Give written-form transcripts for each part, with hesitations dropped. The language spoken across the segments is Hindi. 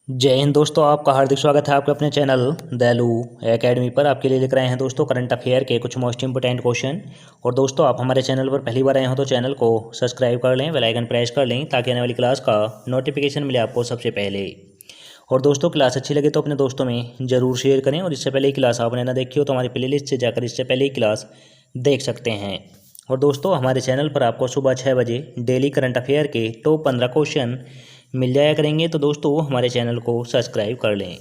जय हिंद दोस्तों, आपका हार्दिक स्वागत है आपके अपने चैनल दैलू एकेडमी पर। आपके लिए लेकर आए हैं दोस्तों करंट अफेयर के कुछ मोस्ट इंपोर्टेंट क्वेश्चन। और दोस्तों, आप हमारे चैनल पर पहली बार आए हो तो चैनल को सब्सक्राइब कर लें, बेल आइकन प्रेस कर लें ताकि आने वाली क्लास का नोटिफिकेशन मिले आपको सबसे पहले। और दोस्तों, क्लास अच्छी लगे तो अपने दोस्तों में ज़रूर शेयर करें। और इससे पहले ही क्लास आपने ना देखी हो तो हमारी प्लेलिस्ट से जाकर इससे पहले ही क्लास देख सकते हैं। और दोस्तों, हमारे चैनल पर आपको सुबह 6 बजे डेली करंट अफेयर के टॉप 15 क्वेश्चन मिल जाया करेंगे, तो दोस्तों हमारे चैनल को सब्सक्राइब कर लें।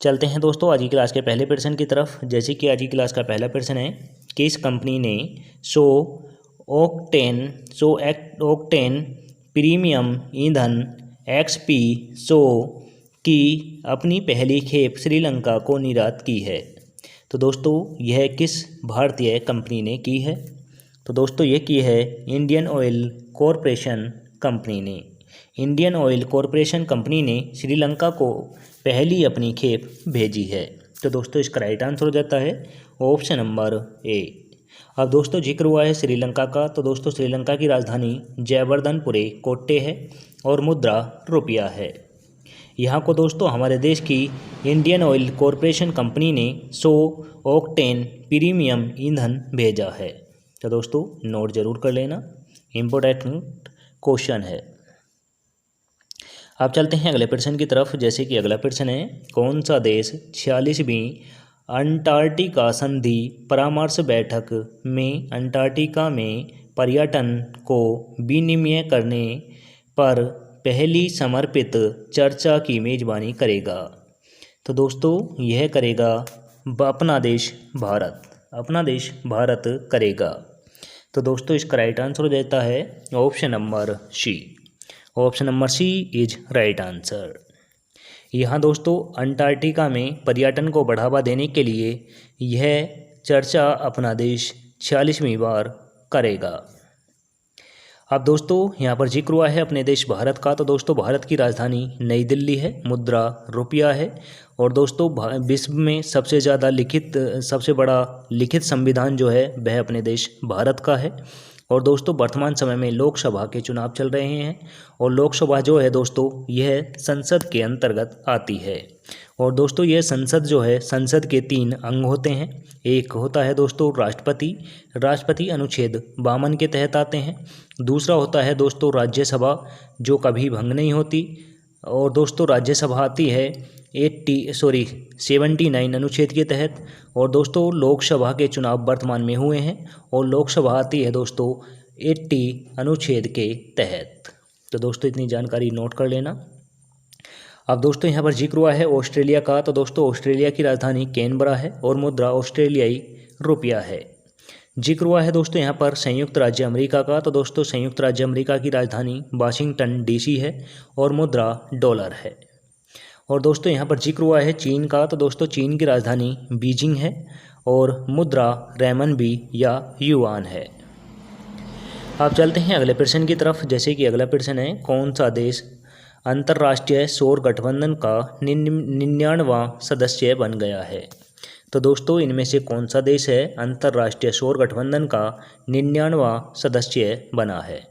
चलते हैं दोस्तों आज की क्लास के पहले प्रश्न की तरफ। जैसे कि आज की क्लास का पहला प्रश्न है, किस कंपनी ने सो ऑक्टेन प्रीमियम ईंधन XP 100 की अपनी पहली खेप श्रीलंका को निर्यात की है? तो दोस्तों, यह किस भारतीय कंपनी ने की है? तो दोस्तों, ये की है इंडियन ऑयल कॉरपोरेशन कंपनी ने। इंडियन ऑयल कॉरपोरेशन कंपनी ने श्रीलंका को पहली अपनी खेप भेजी है। तो दोस्तों, इसका राइट आंसर हो जाता है ऑप्शन नंबर ए। अब दोस्तों, जिक्र हुआ है श्रीलंका का, तो दोस्तों श्रीलंका की राजधानी जयवर्धनपुरे कोट्टे है और मुद्रा रुपया है। यहाँ को दोस्तों हमारे देश की इंडियन ऑयल कॉरपोरेशन कंपनी ने 100 ऑक्टेन प्रीमियम ईंधन भेजा है। तो दोस्तों, नोट जरूर कर लेना, इम्पोर्टेंट क्वेश्चन है। अब चलते हैं अगले प्रश्न की तरफ। जैसे कि अगला प्रश्न है, कौन सा देश 46वीं अंटार्कटिका संधि परामर्श बैठक में अंटार्कटिका में पर्यटन को विनिमय करने पर पहली समर्पित चर्चा की मेजबानी करेगा? तो दोस्तों, यह करेगा अपना देश भारत। अपना देश भारत करेगा। तो दोस्तों, इसका राइट आंसर हो जाता है option number C. Option number C is right answer. यहाँ दोस्तों अंटार्कटिका में पर्यटन को बढ़ावा देने के लिए यह चर्चा अपना देश 46वीं बार करेगा। अब दोस्तों, यहाँ पर जिक्र हुआ है अपने देश भारत का, तो दोस्तों भारत की राजधानी नई दिल्ली है, मुद्रा रुपया है। और दोस्तों, विश्व में सबसे बड़ा लिखित संविधान जो है वह अपने देश भारत का है। और दोस्तों, वर्तमान समय में लोकसभा के चुनाव चल रहे हैं और लोकसभा जो है दोस्तों यह संसद के अंतर्गत आती है। और दोस्तों, यह संसद जो है, संसद के 3 अंग होते हैं। एक होता है दोस्तों राष्ट्रपति, राष्ट्रपति अनुच्छेद 52 के तहत आते हैं। दूसरा होता है दोस्तों राज्यसभा, जो कभी भंग नहीं होती। और दोस्तों राज्यसभा आती है 79 अनुच्छेद के तहत। और दोस्तों, लोकसभा के चुनाव वर्तमान में हुए हैं और लोकसभा आती है दोस्तों 80 अनुच्छेद के तहत। तो दोस्तों, इतनी जानकारी नोट कर लेना। अब दोस्तों, यहाँ पर जिक्र हुआ है ऑस्ट्रेलिया का, तो दोस्तों ऑस्ट्रेलिया की राजधानी कैनबरा है और मुद्रा ऑस्ट्रेलियाई रुपया है। जिक्र हुआ है दोस्तों यहाँ पर संयुक्त राज्य अमेरिका का, तो दोस्तों संयुक्त राज्य अमेरिका की राजधानी वाशिंगटन DC है और मुद्रा डॉलर है। और दोस्तों, यहाँ पर जिक्र हुआ है चीन का, तो दोस्तों चीन की राजधानी बीजिंग है और मुद्रा रेमनबी या युआन है। अब चलते हैं अगले प्रश्न की तरफ। जैसे कि अगला प्रश्न है, कौन सा देश अंतर्राष्ट्रीय सौर गठबंधन का 99वां सदस्य बन गया है? तो दोस्तों, इनमें से कौन सा देश है अंतर्राष्ट्रीय सौर गठबंधन का 99वां सदस्य बना है?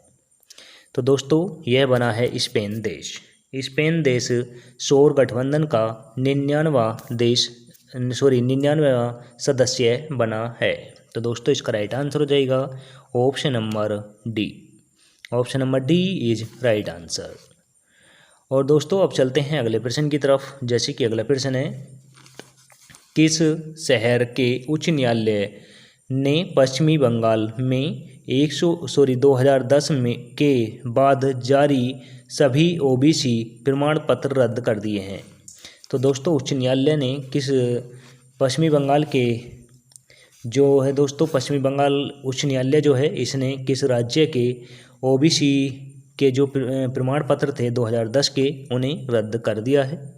तो दोस्तों, यह बना है स्पेन देश। स्पेन देश सौर गठबंधन का 99वां सदस्य बना है। तो दोस्तों, इसका राइट आंसर हो जाएगा option number D. Option number D is right answer. और दोस्तों, अब चलते हैं अगले प्रश्न की तरफ। जैसे कि अगला प्रश्न है, किस शहर के उच्च न्यायालय ने पश्चिमी बंगाल में 2010 में के बाद जारी सभी OBC प्रमाण पत्र रद्द कर दिए हैं? तो दोस्तों, उच्च न्यायालय ने किस पश्चिमी बंगाल के जो है दोस्तों पश्चिमी बंगाल उच्च न्यायालय जो है, इसने किस राज्य के OBC के जो प्रमाण पत्र थे 2010 के, उन्हें रद्द कर दिया है?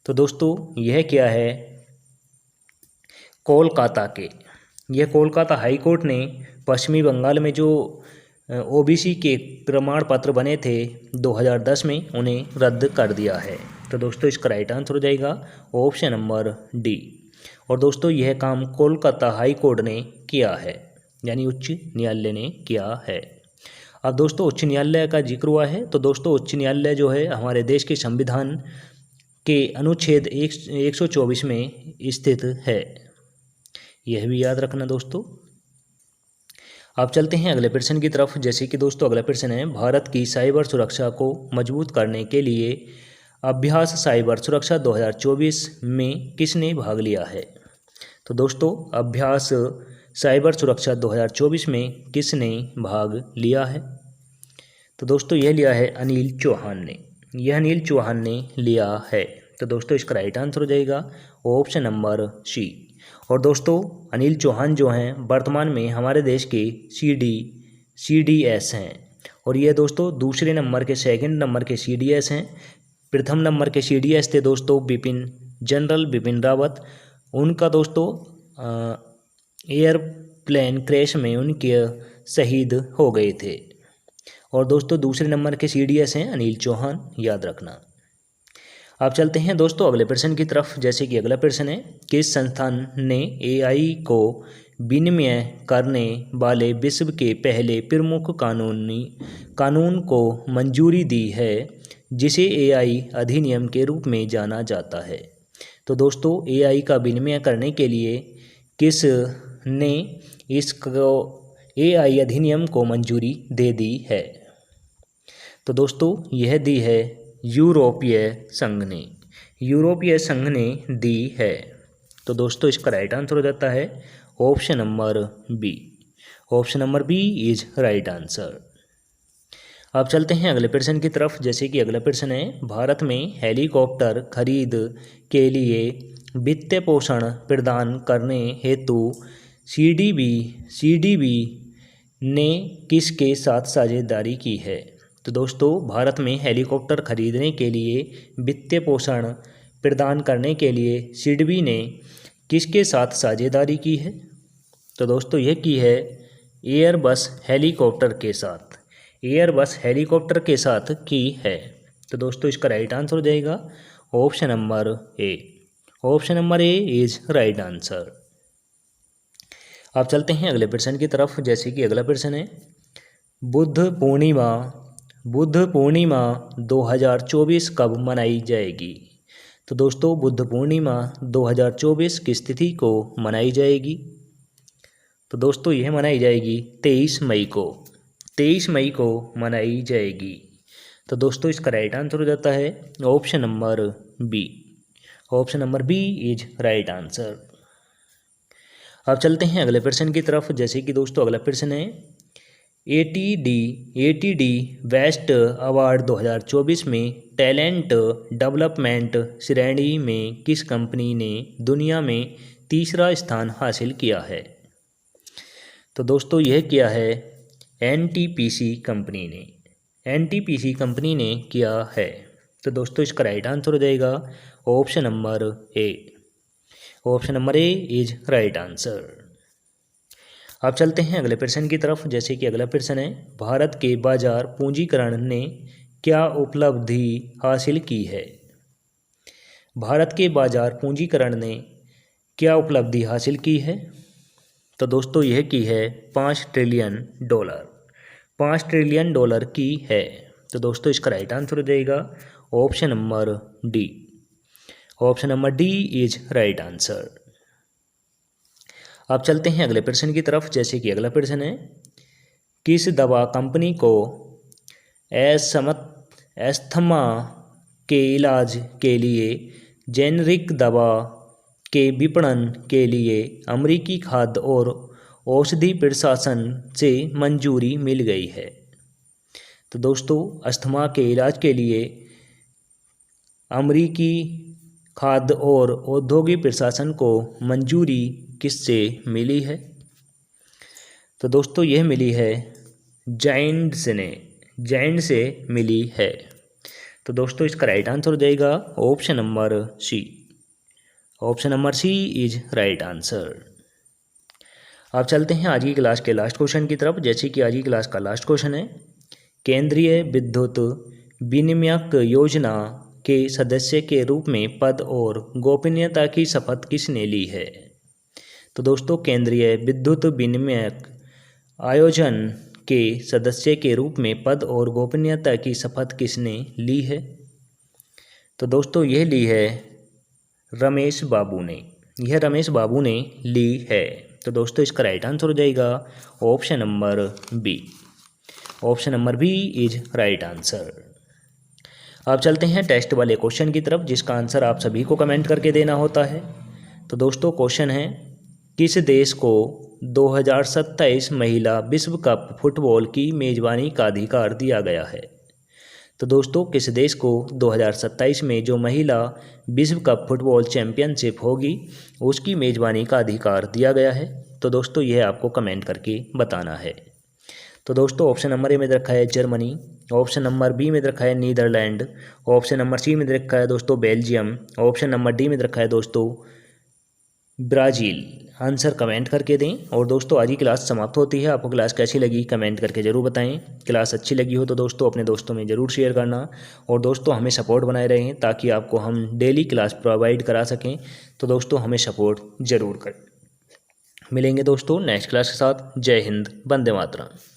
तो दोस्तों, यह क्या है कोलकाता के। यह कोलकाता हाई कोर्ट ने पश्चिमी बंगाल में जो OBC के प्रमाण पत्र बने थे 2010 में, उन्हें रद्द कर दिया है। तो दोस्तों, इसका राइट आंसर हो जाएगा ऑप्शन नंबर डी। और दोस्तों, यह काम कोलकाता हाई कोर्ट ने किया है, यानी उच्च न्यायालय ने किया है। अब दोस्तों उच्च न्यायालय का जिक्र हुआ है, तो दोस्तों उच्च न्यायालय जो है हमारे देश के संविधान के अनुच्छेद 124 में स्थित है, यह भी याद रखना दोस्तों। अब चलते हैं अगले प्रश्न की तरफ। जैसे कि दोस्तों अगला प्रश्न है, भारत की साइबर सुरक्षा को मजबूत करने के लिए अभ्यास साइबर सुरक्षा 2024 में किसने भाग लिया है? तो दोस्तों अभ्यास साइबर सुरक्षा 2024 में किसने भाग लिया है? तो दोस्तों यह लिया है अनिल चौहान ने, यह अनिल चौहान ने लिया है। तो दोस्तों इसका राइट आंसर हो जाएगा ऑप्शन नंबर सी। और दोस्तों अनिल चौहान जो हैं वर्तमान में हमारे देश के CDS हैं, और ये दोस्तों दूसरे नंबर के सेकंड नंबर के CDS हैं। प्रथम नंबर के CDS थे दोस्तों जनरल बिपिन रावत। उनका दोस्तों एयरप्लेन क्रैश में उनके शहीद हो गए थे। और दोस्तों दूसरे नंबर के CDS हैं अनिल चौहान, याद रखना। अब चलते हैं दोस्तों अगले प्रश्न की तरफ। जैसे कि अगला प्रश्न है, किस संस्थान ने AI को विनिमय करने वाले विश्व के पहले प्रमुख कानून को मंजूरी दी है, जिसे AI अधिनियम के रूप में जाना जाता है? तो दोस्तों AI का विनिमय करने के लिए किस ने इसको AI अधिनियम को मंजूरी दे दी है? तो दोस्तों यह दी है यूरोपीय संघ ने, यूरोपीय संघ ने दी है। तो दोस्तों इसका राइट आंसर हो जाता है option number B. Option number B is right answer. अब चलते हैं अगले प्रश्न की तरफ। जैसे कि अगला प्रश्न है, भारत में हेलीकॉप्टर खरीद के लिए वित्तीय पोषण प्रदान करने हेतु CDB ने किसके साथ साझेदारी की है? तो दोस्तों भारत में हेलीकॉप्टर खरीदने के लिए वित्तीय पोषण प्रदान करने के लिए CDB ने किसके साथ साझेदारी की है? तो दोस्तों यह की है एयरबस हेलीकॉप्टर के साथ, एयरबस हेलीकॉप्टर के साथ की है। तो दोस्तों इसका राइट आंसर हो जाएगा option number A. Option number A is right answer. अब चलते हैं अगले प्रश्न की तरफ। जैसे कि अगला प्रश्न है, बुद्ध पूर्णिमा 2024 कब मनाई जाएगी? तो दोस्तों बुद्ध पूर्णिमा 2024 किस तिथि को मनाई जाएगी? तो दोस्तों यह मनाई जाएगी 23 मई को, 23 मई को मनाई जाएगी। तो दोस्तों इसका राइट आंसर हो जाता है option number B. Option number B is right answer. अब चलते हैं अगले प्रश्न की तरफ। जैसे कि दोस्तों अगला प्रश्न है, ATD वेस्ट अवार्ड 2024 में टैलेंट डेवलपमेंट श्रेणी में किस कंपनी ने दुनिया में तीसरा स्थान हासिल किया है? तो दोस्तों यह किया है NTPC कंपनी ने, NTPC कंपनी ने किया है। तो दोस्तों इसका राइट आंसर हो जाएगा option number A. Option number A is right answer. अब चलते हैं अगले प्रश्न की तरफ। जैसे कि अगला प्रश्न है, भारत के बाजार पूंजीकरण ने क्या उपलब्धि हासिल की है? भारत के बाजार पूंजीकरण ने क्या उपलब्धि हासिल की है? तो दोस्तों यह की है $5 ट्रिलियन, $5 ट्रिलियन की है। तो दोस्तों इसका राइट आंसर हो जाएगा option number D. Option number D is right answer. अब चलते हैं अगले प्रश्न की तरफ। जैसे कि अगला प्रश्न है, किस दवा कंपनी को अस्थमा के इलाज के लिए जेनरिक दवा के विपणन के लिए अमेरिकी खाद्य और औषधि प्रशासन से मंजूरी मिल गई है? तो दोस्तों अस्थमा के इलाज के लिए अमेरिकी खाद्य और औद्योगिक प्रशासन को मंजूरी किससे मिली है? तो दोस्तों यह मिली है जायंट से मिली है। तो दोस्तों इसका राइट आंसर हो जाएगा option number C. Option number C is right answer. अब चलते हैं आज की क्लास के लास्ट क्वेश्चन की तरफ। जैसे कि आज की क्लास का लास्ट क्वेश्चन है, केंद्रीय विद्युत विनियामक योजना के सदस्य के रूप में पद और गोपनीयता की शपथ किसने ली है? तो दोस्तों केंद्रीय विद्युत विनियामक आयोजन के सदस्य के रूप में पद और गोपनीयता की शपथ किसने ली है? तो दोस्तों यह ली है रमेश बाबू ने, यह रमेश बाबू ने ली है। तो दोस्तों इसका राइट आंसर हो जाएगा option number B. Option number B is right answer. अब चलते हैं टेस्ट वाले क्वेश्चन की तरफ, जिसका आंसर आप सभी को कमेंट करके देना होता है। तो दोस्तों क्वेश्चन है, किस देश को 2027 महिला विश्व कप फुटबॉल की मेज़बानी का अधिकार दिया गया है? तो दोस्तों किस देश को 2027 में जो महिला विश्व कप फुटबॉल चैंपियनशिप होगी उसकी मेज़बानी का अधिकार दिया गया है? तो दोस्तों यह आपको कमेंट करके बताना है। तो दोस्तों ऑप्शन नंबर ए में रखा है जर्मनी, ऑप्शन नंबर बी में रखा है नीदरलैंड, ऑप्शन नंबर सी में रखा है दोस्तों बेल्जियम, ऑप्शन नंबर डी में रखा है दोस्तों ब्राज़ील। आंसर कमेंट करके दें। और दोस्तों आज ही क्लास समाप्त होती है। आपको क्लास कैसी लगी कमेंट करके ज़रूर बताएं। क्लास अच्छी लगी हो तो दोस्तों अपने दोस्तों में ज़रूर शेयर करना, और दोस्तों हमें सपोर्ट बनाए रहें ताकि आपको हम डेली क्लास प्रोवाइड करा सकें। तो दोस्तों हमें सपोर्ट ज़रूर करें। मिलेंगे दोस्तों नेक्स्ट क्लास के साथ। जय हिंद, वंदे मातरम।